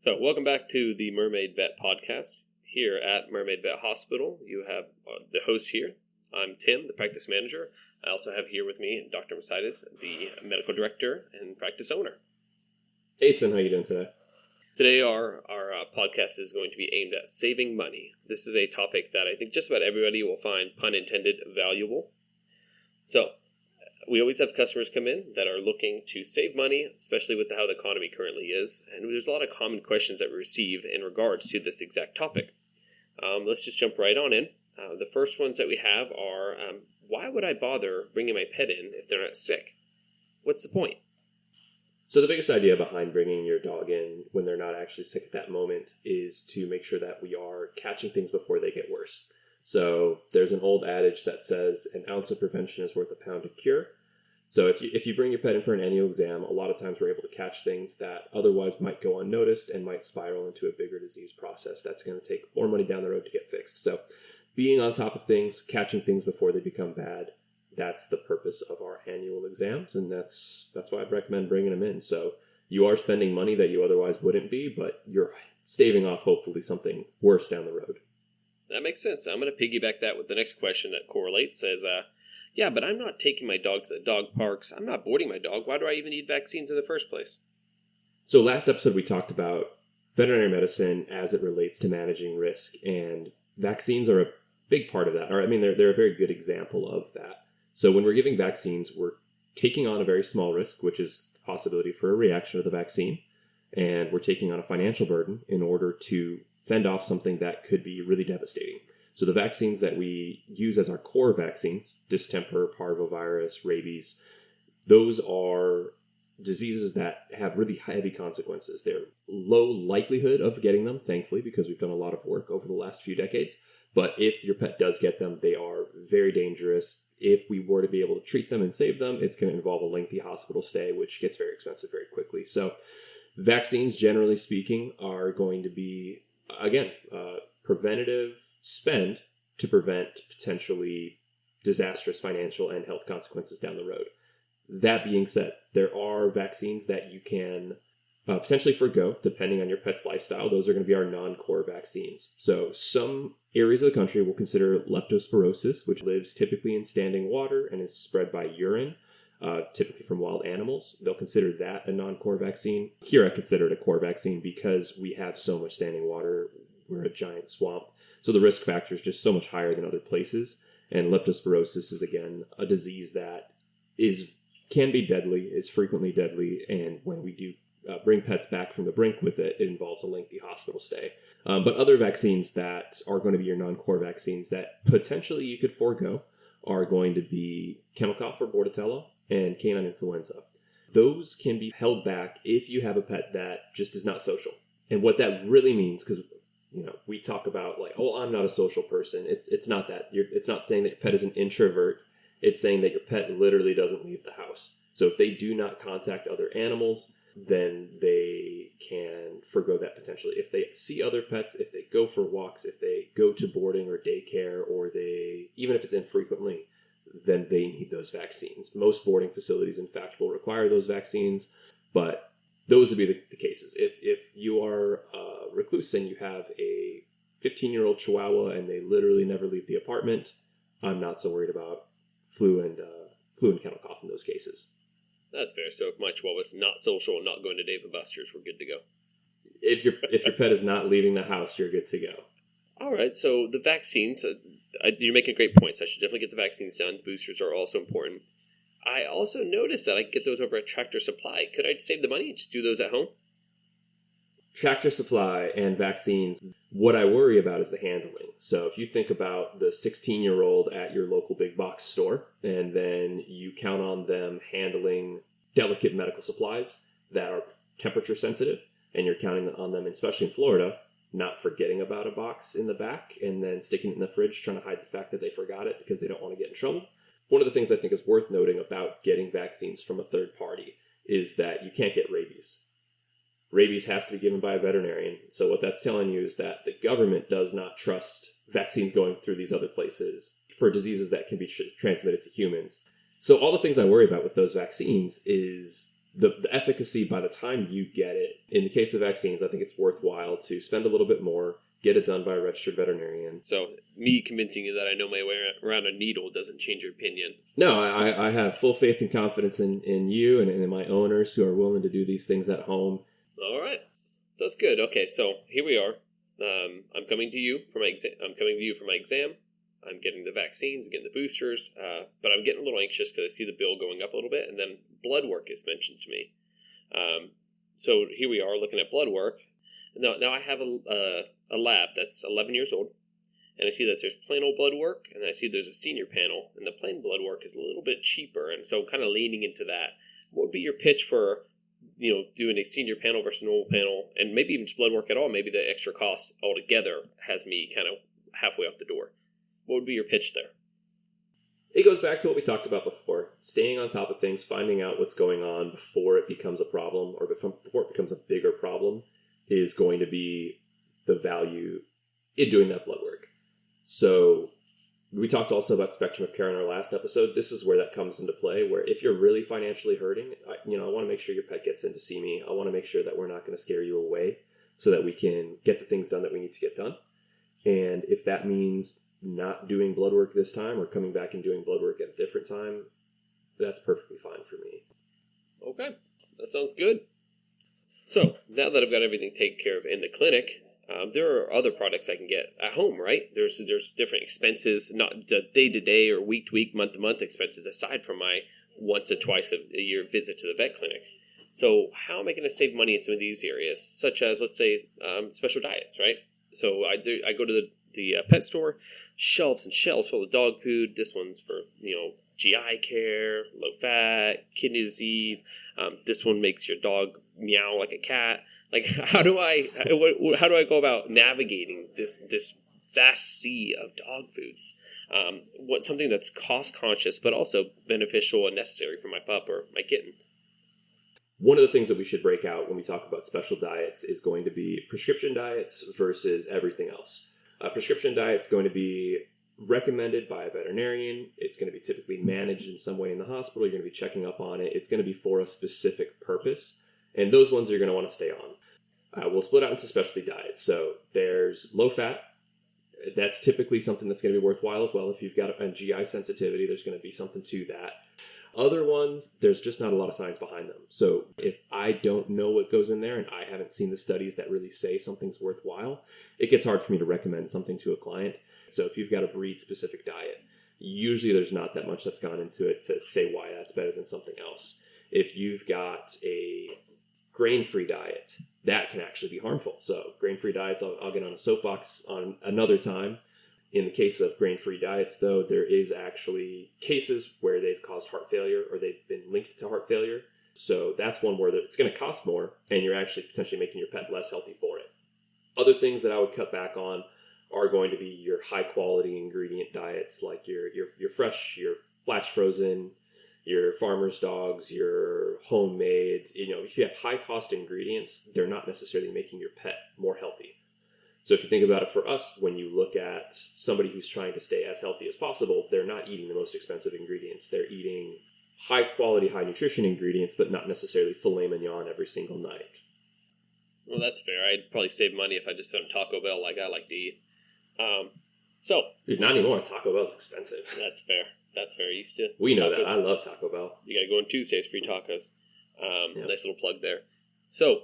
So, welcome back to the Mermaid Vet Podcast. Here at Mermaid Vet Hospital, you have the host here. I'm Tim, the practice manager. I also have here with me Dr. Mosites, the medical director and practice owner. Hey, Tim, how you doing today? Today, our podcast is going to be aimed at saving money. This is a topic that I think just about everybody will find, pun intended, valuable. So, we always have customers come in that are looking to save money, especially with how the economy currently is. And there's a lot of common questions that we receive in regards to this exact topic. Let's just jump right on in. The first ones that we have are, why would I bother bringing my pet in if they're not sick? What's the point? So the biggest idea behind bringing your dog in when they're not actually sick at that moment is to make sure that we are catching things before they get worse. So there's an old adage that says an ounce of prevention is worth a pound of cure. So if you bring your pet in for an annual exam, a lot of times we're able to catch things that otherwise might go unnoticed and might spiral into a bigger disease process that's going to take more money down the road to get fixed. So being on top of things, catching things before they become bad, that's the purpose of our annual exams, and that's why I'd recommend bringing them in. So you are spending money that you otherwise wouldn't be, but you're staving off hopefully something worse down the road. That makes sense. I'm going to piggyback that with the next question that correlates. Says, yeah, but I'm not taking my dog to the dog parks. I'm not boarding my dog. Why do I even need vaccines in the first place? So last episode we talked about veterinary medicine as it relates to managing risk, and vaccines are a big part of that. Or I mean, they're a very good example of that. So when we're giving vaccines, we're taking on a very small risk, which is the possibility for a reaction to the vaccine, and we're taking on a financial burden in order to fend off something that could be really devastating. So the vaccines that we use as our core vaccines, distemper, parvovirus, rabies, those are diseases that have really heavy consequences. They're low likelihood of getting them, thankfully, because we've done a lot of work over the last few decades. But if your pet does get them, they are very dangerous. If we were to be able to treat them and save them, it's going to involve a lengthy hospital stay, which gets very expensive very quickly. So vaccines, generally speaking, are going to be, again, preventative spend to prevent potentially disastrous financial and health consequences down the road. That being said, there are vaccines that you can potentially forgo depending on your pet's lifestyle. Those are going to be our non-core vaccines. So some areas of the country will consider leptospirosis, which lives typically in standing water and is spread by urine, typically from wild animals. They'll consider that a non-core vaccine. Here I consider it a core vaccine because we have so much standing water. We're a giant swamp. So the risk factor is just so much higher than other places. And leptospirosis is, again, a disease that can be deadly, is frequently deadly. And when we do bring pets back from the brink with it, it involves a lengthy hospital stay. But other vaccines that are going to be your non-core vaccines that potentially you could forego are going to be chemicough or Bordetella and canine influenza. Those can be held back if you have a pet that just is not social. And what that really means, because we talk about like, oh, I'm not a social person. It's not that. It's not saying that your pet is an introvert. It's saying that your pet literally doesn't leave the house. So if they do not contact other animals, then they can forgo that potentially. If they see other pets, if they go for walks, if they go to boarding or daycare, or even if it's infrequently, then they need those vaccines. Most boarding facilities, in fact, will require those vaccines, but those would be the cases. If you are a recluse and you have a 15-year-old Chihuahua and they literally never leave the apartment, I'm not so worried about flu and kennel cough in those cases. That's fair. So if my Chihuahua's not social and not going to Dave & Buster's, we're good to go. If your pet is not leaving the house, you're good to go. All right. So the vaccines, you're making great points. I should definitely get the vaccines done. Boosters are also important. I also noticed that I can get those over at Tractor Supply. Could I save the money and just do those at home? Tractor Supply and vaccines, what I worry about is the handling. So if you think about the 16-year-old at your local big box store, and then you count on them handling delicate medical supplies that are temperature sensitive, and you're counting on them, especially in Florida, not forgetting about a box in the back and then sticking it in the fridge, trying to hide the fact that they forgot it because they don't want to get in trouble. One of the things I think is worth noting about getting vaccines from a third party is that you can't get rabies. Rabies has to be given by a veterinarian. So what that's telling you is that the government does not trust vaccines going through these other places for diseases that can be transmitted to humans. So all the things I worry about with those vaccines is the efficacy by the time you get it. In the case of vaccines, I think it's worthwhile to spend a little bit more, get it done by a registered veterinarian. So me convincing you that I know my way around a needle doesn't change your opinion. No, I have full faith and confidence in you and in my owners who are willing to do these things at home. All right. So that's good. Okay, so here we are. I'm coming to you for my exam. I'm getting the vaccines, I'm getting the boosters, but I'm getting a little anxious because I see the bill going up a little bit, and then blood work is mentioned to me. So here we are looking at blood work. Now I have a lab that's 11 years old, and I see that there's plain old blood work, and I see there's a senior panel, and the plain blood work is a little bit cheaper, and so kind of leaning into that. What would be your pitch for, doing a senior panel versus an old panel, and maybe even just blood work at all? Maybe the extra cost altogether has me kind of halfway out the door. What would be your pitch there? It goes back to what we talked about before. Staying on top of things, finding out what's going on before it becomes a problem or before it becomes a bigger problem is going to be the value in doing that blood work. So we talked also about spectrum of care in our last episode. This is where that comes into play, where if you're really financially hurting, I want to make sure your pet gets in to see me. I want to make sure that we're not going to scare you away so that we can get the things done that we need to get done. And if that means not doing blood work this time or coming back and doing blood work at a different time, that's perfectly fine for me. Okay, that sounds good. So now that I've got everything taken care of in the clinic, there are other products I can get at home, right? There's different expenses, not the day-to-day or week-to-week, month-to-month expenses, aside from my once or twice a year visit to the vet clinic. So how am I going to save money in some of these areas, such as, let's say, special diets, right? So I go to the pet store, shelves and shelves full of dog food. This one's for, GI care, low fat, kidney disease. This one makes your dog meow like a cat. Like, how do I go about navigating this vast sea of dog foods? Something that's cost conscious, but also beneficial and necessary for my pup or my kitten. One of the things that we should break out when we talk about special diets is going to be prescription diets versus everything else. A prescription diet is going to be recommended by a veterinarian. It's going to be typically managed in some way in the hospital. You're going to be checking up on it. It's going to be for a specific purpose. And those ones you're going to want to stay on. We'll split out into specialty diets. So there's low fat. That's typically something that's going to be worthwhile as well. If you've got a GI sensitivity, there's going to be something to that. Other ones, there's just not a lot of science behind them. So if I don't know what goes in there and I haven't seen the studies that really say something's worthwhile, it gets hard for me to recommend something to a client. So if you've got a breed-specific diet, usually there's not that much that's gone into it to say why that's better than something else. If you've got a grain-free diet, that can actually be harmful. So grain-free diets, I'll get on a soapbox on another time. In the case of grain-free diets, though, there is actually cases where they've caused heart failure or they've been linked to heart failure. So that's one where it's going to cost more and you're actually potentially making your pet less healthy for it. Other things that I would cut back on are going to be your high-quality ingredient diets like your fresh, your flash frozen, your farmer's dogs, your homemade. If you have high-cost ingredients, they're not necessarily making your pet more healthy. So if you think about it for us, when you look at somebody who's trying to stay as healthy as possible, they're not eating the most expensive ingredients. They're eating high quality, high nutrition ingredients, but not necessarily filet mignon every single night. Well, that's fair. I'd probably save money if I just went to Taco Bell like I like to eat. Dude, not anymore. Taco Bell's expensive. That's fair. Used to. We know tacos. that. I love Taco Bell. You got to go on Tuesdays, free tacos. Yep. Nice little plug there. So,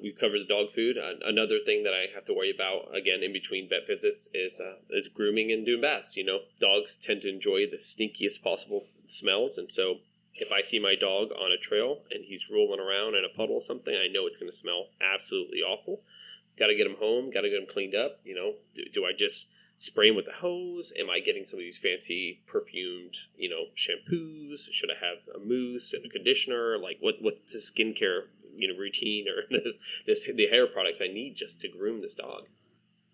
we've covered the dog food. Another thing that I have to worry about, again, in between vet visits is grooming and doing baths. Dogs tend to enjoy the stinkiest possible smells. And so if I see my dog on a trail and he's rolling around in a puddle or something, I know it's going to smell absolutely awful. It's got to get him home, got to get him cleaned up. Do I just spray him with a hose? Am I getting some of these fancy perfumed, shampoos? Should I have a mousse and a conditioner? Like what's the skincare routine or the hair products I need just to groom this dog?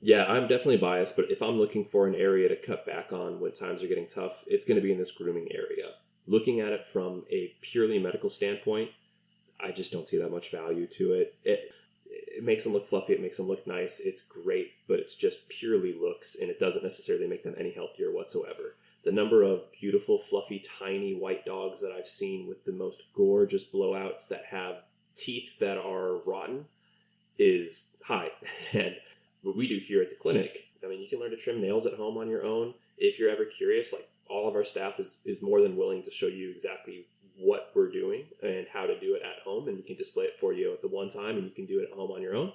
Yeah, I'm definitely biased, but if I'm looking for an area to cut back on when times are getting tough, it's going to be in this grooming area. Looking at it from a purely medical standpoint, I just don't see that much value to it. It makes them look fluffy, it makes them look nice, it's great, but it's just purely looks, and it doesn't necessarily make them any healthier whatsoever. The number of beautiful, fluffy, tiny white dogs that I've seen with the most gorgeous blowouts that have teeth that are rotten is high. And what we do here at the clinic, I mean, you can learn to trim nails at home on your own. If you're ever curious, like, all of our staff is more than willing to show you exactly what we're doing and how to do it at home, and we can display it for you at the one time, and you can do it at home on your own.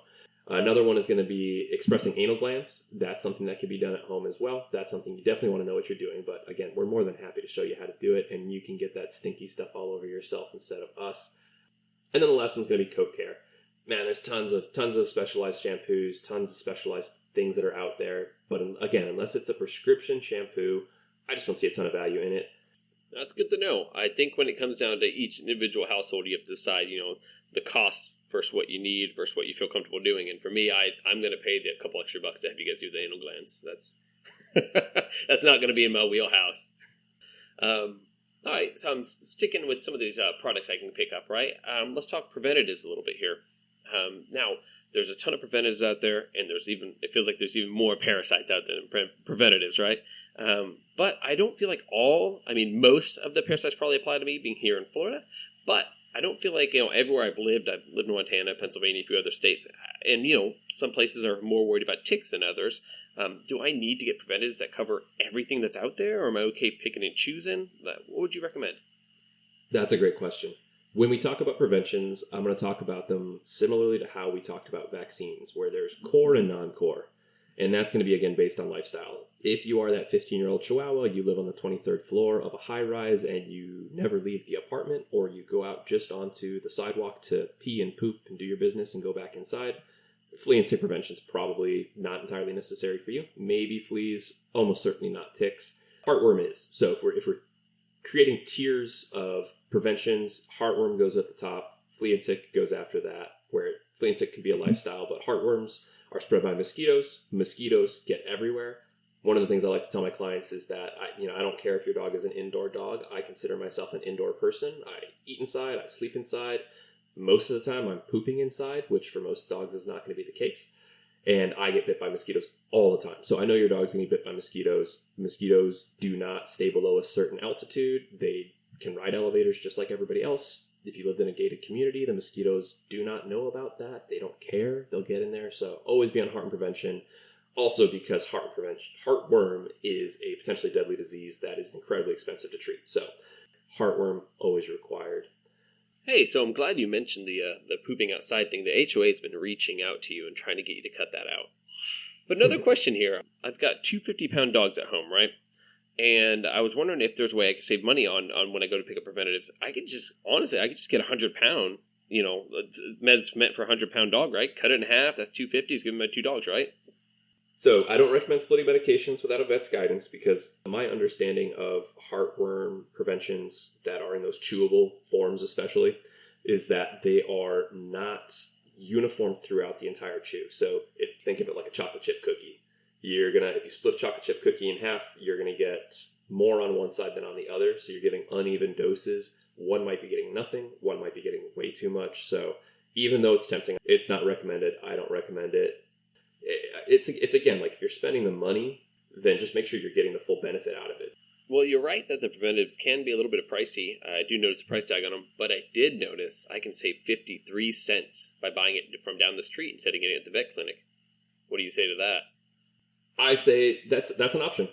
Another one is going to be expressing anal glands. That's something that can be done at home as well. That's something you definitely want to know what you're doing, but again, we're more than happy to show you how to do it, and you can get that stinky stuff all over yourself instead of us. And then the last one's going to be coat care. Man, there's tons of specialized shampoos, tons of specialized things that are out there, but again, unless it's a prescription shampoo, I just don't see a ton of value in it. That's good to know. I think when it comes down to each individual household, you have to decide, the costs versus what you need versus what you feel comfortable doing. And for me, I'm going to pay the couple extra bucks to have you guys do the anal glands. That's not going to be in my wheelhouse. All right, so I'm sticking with some of these products I can pick up, right? Let's talk preventatives a little bit here. Now, there's a ton of preventatives out there, and it feels like there's even more parasites out there than preventatives, right? But I don't feel like most of the parasites probably apply to me being here in Florida, but I don't feel like, everywhere I've lived in Montana, Pennsylvania, a few other states, and, some places are more worried about ticks than others. Do I need to get preventatives that cover everything that's out there, or am I okay picking and choosing? What would you recommend? That's a great question. When we talk about preventions, I'm going to talk about them similarly to how we talked about vaccines, where there's core and non-core. And that's going to be, again, based on lifestyle. If you are that 15-year-old Chihuahua, you live on the 23rd floor of a high-rise and you never leave the apartment, or you go out just onto the sidewalk to pee and poop and do your business and go back inside, flea and tick prevention is probably not entirely necessary for you. Maybe fleas, almost certainly not ticks. Heartworm is. So if we're creating tiers of preventions, heartworm goes at the top, flea and tick goes after that, where flea and tick can be a lifestyle, but heartworms are spread by mosquitoes. Mosquitoes get everywhere. One of the things I like to tell my clients is that I don't care if your dog is an indoor dog. I consider myself an indoor person. I eat inside. I sleep inside. Most of the time, I'm pooping inside, which for most dogs is not going to be the case. And I get bit by mosquitoes all the time. So I know your dog's going to be bit by mosquitoes. Mosquitoes do not stay below a certain altitude. They can ride elevators just like everybody else. If you lived in a gated community, the mosquitoes do not know about that. They don't care. They'll get in there. So always be on heartworm prevention. Also because heartworm is a potentially deadly disease that is incredibly expensive to treat. So heartworm always required. Hey, so I'm glad you mentioned the pooping outside thing. The HOA has been reaching out to you and trying to get you to cut that out. But another question here. I've got two 50-pound dogs at home, right? And I was wondering if there's a way I could save money on when I go to pick up preventatives. I could just get 100-pound, meds meant for a 100-pound dog, right? Cut it in half. That's $250. Give them my two dogs, right? So I don't recommend splitting medications without a vet's guidance, because my understanding of heartworm preventions that are in those chewable forms especially is that they are not uniform throughout the entire chew. So think of it like a chocolate chip cookie. If you split a chocolate chip cookie in half, you're going to get more on one side than on the other. So you're getting uneven doses. One might be getting nothing. One might be getting way too much. So even though it's tempting, it's not recommended. I don't recommend it. It's again, like, if you're spending the money, then just make sure you're getting the full benefit out of it. Well, you're right that the preventatives can be a little bit pricey. I do notice the price tag on them, but I did notice I can save 53 cents by buying it from down the street instead of getting it at the vet clinic. What do you say to that? I say that's an option.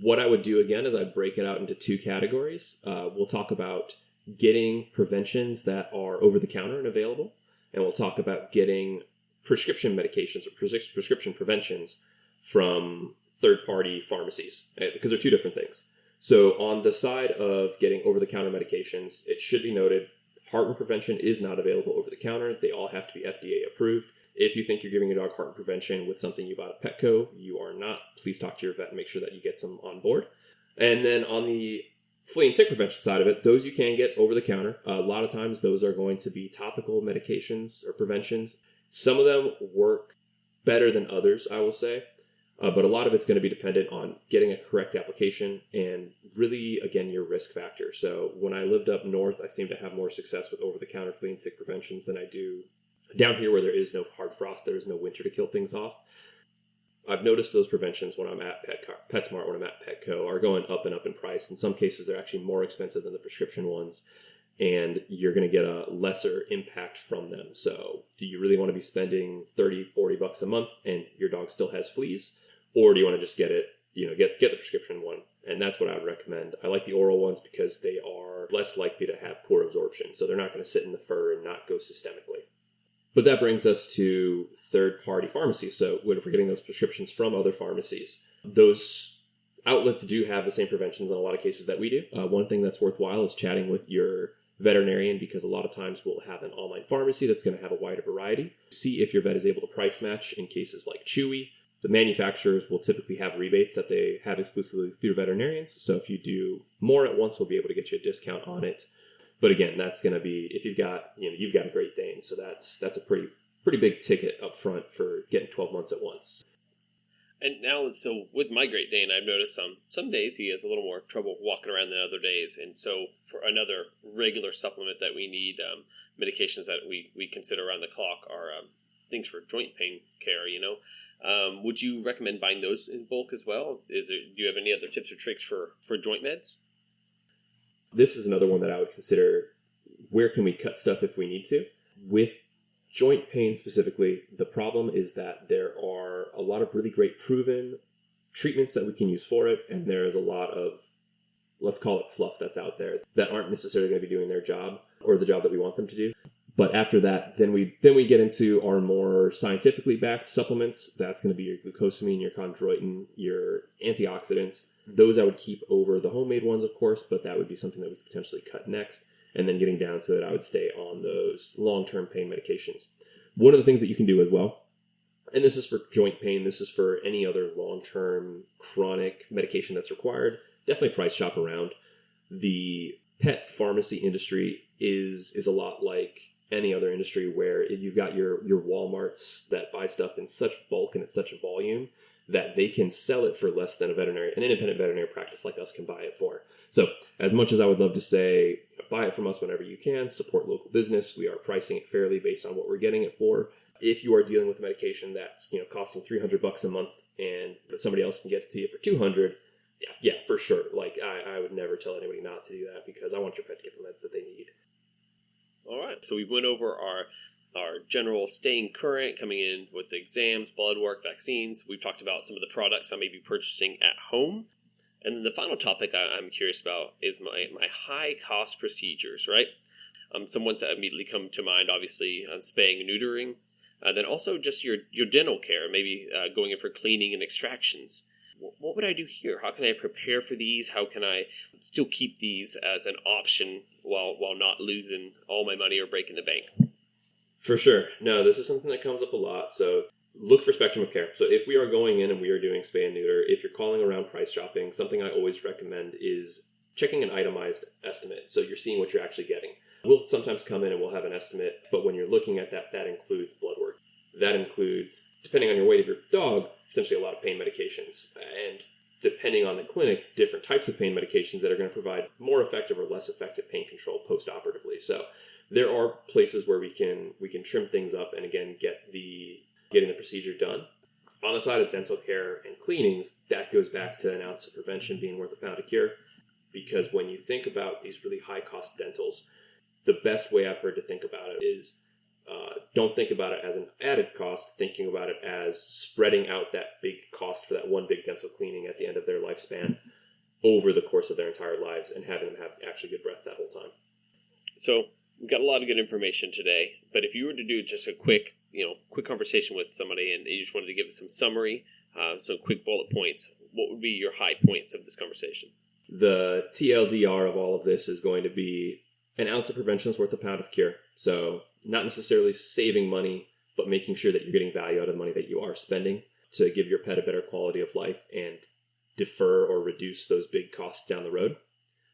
What I would do again is I'd break it out into two categories. We'll talk about getting preventions that are over the counter and available, and we'll talk about getting prescription medications or prescription preventions from third-party pharmacies, because they're two different things. So on the side of getting over-the-counter medications, it should be noted heartworm prevention is not available over the counter. They all have to be FDA approved. If you think you're giving your dog heartworm prevention with something you bought at Petco, you are not. Please talk to your vet and make sure that you get some on board. And then on the flea and tick prevention side of it, those you can get over the counter. A lot of times those are going to be topical medications or preventions. Some of them work better than others, I will say. But a lot of it's going to be dependent on getting a correct application and really, again, your risk factor. So when I lived up north, I seem to have more success with over-the-counter flea and tick preventions than I do down here where there is no hard frost, there is no winter to kill things off. I've noticed those preventions when I'm at PetSmart, when I'm at Petco, are going up and up in price. In some cases, they're actually more expensive than the prescription ones, and you're going to get a lesser impact from them. So do you really want to be spending 30, 40 bucks a month and your dog still has fleas? Or do you want to just get it, get the prescription one? And that's what I would recommend. I like the oral ones because they are less likely to have poor absorption. So they're not going to sit in the fur and not go systemically. But that brings us to third-party pharmacies. So what if we're getting those prescriptions from other pharmacies? Those outlets do have the same preventions in a lot of cases that we do. One thing that's worthwhile is chatting with your veterinarian, because a lot of times we'll have an online pharmacy that's going to have a wider variety. See if your vet is able to price match in cases like Chewy. The manufacturers will typically have rebates that they have exclusively through veterinarians. So if you do more at once, we'll be able to get you a discount on it. But again, that's going to be if you've got a Great Dane, so that's a pretty big ticket up front for getting 12 months at once. And now, so with my Great Dane, I've noticed some days he has a little more trouble walking around than other days. And so for another regular supplement that we need, medications that we consider around the clock are things for joint pain care, Would you recommend buying those in bulk as well? Do you have any other tips or tricks for joint meds? This is another one that I would consider, where can we cut stuff if we need to? With joint pain specifically, the problem is that there are a lot of really great proven treatments that we can use for it, and there is a lot of, let's call it fluff, that's out there that aren't necessarily going to be doing their job or the job that we want them to do. But after that, then we get into our more scientifically backed supplements. That's going to be your glucosamine, your chondroitin, your antioxidants. Those I would keep over the homemade ones, of course, but that would be something that we could potentially cut next. And then getting down to it, I would stay on those long-term pain medications. One of the things that you can do as well, and this is for joint pain, this is for any other long-term chronic medication that's required, definitely price shop around. The pet pharmacy industry is a lot like any other industry, where you've got your Walmarts that buy stuff in such bulk and at such a volume that they can sell it for less than an independent veterinary practice like us can buy it for. So as much as I would love to say, buy it from us whenever you can, support local business, we are pricing it fairly based on what we're getting it for. If you are dealing with a medication that's costing $300 a month but somebody else can get it to you for $200, yeah, for sure. Like I would never tell anybody not to do that, because I want your pet to get the meds that they need. All right, so we went over our general staying current, coming in with exams, blood work, vaccines. We've talked about some of the products I may be purchasing at home. And then the final topic I'm curious about is my high-cost procedures, right? Some ones that immediately come to mind, obviously, spaying and neutering. Then also just your dental care, maybe going in for cleaning and extractions. What would I do here? How can I prepare for these? How can I still keep these as an option while not losing all my money or breaking the bank? For sure. No, this is something that comes up a lot. So look for spectrum of care. So if we are going in and we are doing spay and neuter, if you're calling around price shopping, something I always recommend is checking an itemized estimate. So you're seeing what you're actually getting. We'll sometimes come in and we'll have an estimate, but when you're looking at that includes blood work. That includes, depending on your weight of your dog, potentially a lot of pain medications. And depending on the clinic, different types of pain medications that are going to provide more effective or less effective pain control post-operatively. So there are places where we can trim things up and again getting the procedure done. On the side of dental care and cleanings, that goes back to an ounce of prevention being worth a pound of cure. Because when you think about these really high cost dentals, the best way I've heard to think about it is don't think about it as an added cost, thinking about it as spreading out that big cost for that one big dental cleaning at the end of their lifespan over the course of their entire lives, and having them have actually good breath that whole time. So we've got a lot of good information today, but if you were to do just a quick conversation with somebody and you just wanted to give us some summary, some quick bullet points, what would be your high points of this conversation? The TLDR of all of this is going to be an ounce of prevention is worth a pound of cure. So not necessarily saving money, but making sure that you're getting value out of the money that you are spending to give your pet a better quality of life and defer or reduce those big costs down the road.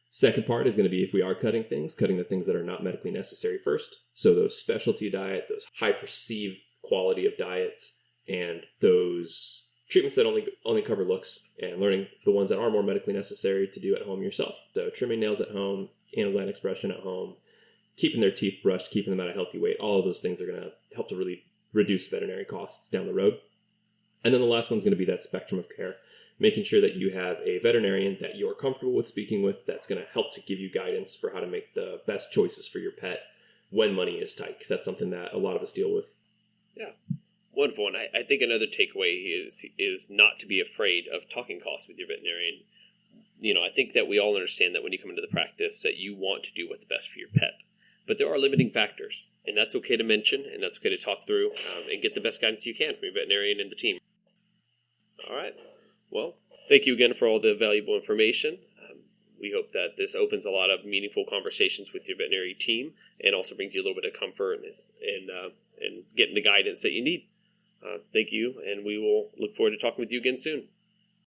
Second part is going to be, if we are cutting the things that are not medically necessary first. So those specialty diet, those high perceived quality of diets, and those treatments that only cover looks, and learning the ones that are more medically necessary to do at home yourself. So trimming nails at home, anal gland expression at home, keeping their teeth brushed, keeping them at a healthy weight. All of those things are going to help to really reduce veterinary costs down the road. And then the last one's going to be that spectrum of care, making sure that you have a veterinarian that you're comfortable with speaking with that's going to help to give you guidance for how to make the best choices for your pet when money is tight, because that's something that a lot of us deal with. Yeah. Wonderful. And I think another takeaway is not to be afraid of talking costs with your veterinarian. I think that we all understand that when you come into the practice that you want to do what's best for your pet. But there are limiting factors, and that's okay to mention, and that's okay to talk through, and get the best guidance you can from your veterinarian and the team. All right. Well, thank you again for all the valuable information. We hope that this opens a lot of meaningful conversations with your veterinary team and also brings you a little bit of comfort and getting the guidance that you need. Thank you, and we will look forward to talking with you again soon.